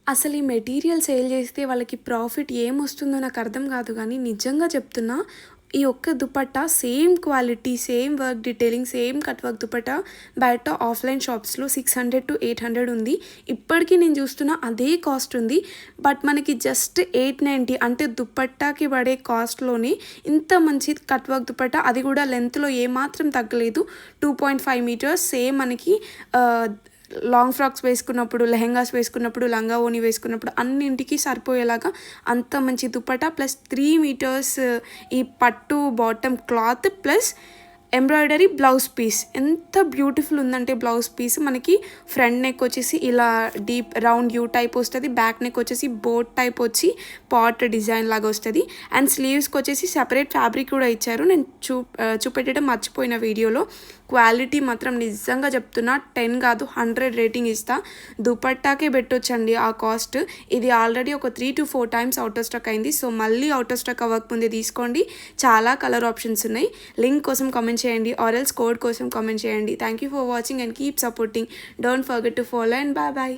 అసలు ఈ material sale చేస్తే వాళ్ళకి ప్రాఫిట్ ఏమొస్తుందో నాకు అర్థం కాదు కానీ నిజంగా చెప్తున్నా ఈ ఒక్క dupatta same quality, same work detailing, same cut work dupatta బయట ఆఫ్లైన్ షాప్స్లో 600 to 800 ఉంది. ఇప్పటికీ నేను చూస్తున్నా అదే కాస్ట్ ఉంది. బట్ మనకి జస్ట్ 890 అంటే దుపట్టాకి పడే కాస్ట్లోనే ఇంత మంచి కట్ వర్క్ దుపట్టా, అది కూడా లెంత్లో ఏమాత్రం తగ్గలేదు. 2.5 meters సేమ్ మనకి లాంగ్ ఫ్రాక్స్ వేసుకున్నప్పుడు, లెహెంగాస్ వేసుకున్నప్పుడు, లంగా ఓని వేసుకున్నప్పుడు అన్నింటికి సరిపోయేలాగా అంత మంచి దుపట్టా ప్లస్ 3 meters ఈ పట్టు bottom cloth plus embroidery blouse piece. ఎంత బ్యూటిఫుల్ ఉందంటే బ్లౌజ్ పీస్ మనకి ఫ్రంట్ నెక్ వచ్చేసి ఇలా డీప్ రౌండ్ యూ టైప్ వస్తుంది, బ్యాక్ నెక్ వచ్చేసి బోట్ టైప్ వచ్చి పాట్ డిజైన్ లాగా వస్తుంది. అండ్ స్లీవ్స్కి వచ్చేసి సెపరేట్ ఫ్యాబ్రిక్ కూడా ఇచ్చారు. నేను చూపెట్టడం మర్చిపోయిన వీడియోలో. క్వాలిటీ మాత్రం నిజంగా చెప్తున్నా 10 కాదు 100 రేటింగ్ ఇస్తా. దుపట్టాకే పెట్టొచ్చండి ఆ కాస్ట్. ఇది ఆల్రెడీ ఒక 3 to 4 times out of stock అయింది. సో మళ్ళీ అవుట్ ఆఫ్ స్టాక్ అవ్వకముందే తీసుకోండి. చాలా కలర్ ఆప్షన్స్ ఉన్నాయి. లింక్ కోసం కామెంట్ చేయండి ఆర్ ఎల్స్ కోడ్ కోసం కామెంట్ చేయండి. Thank you for watching and keep supporting. Don't forget to follow and bye bye.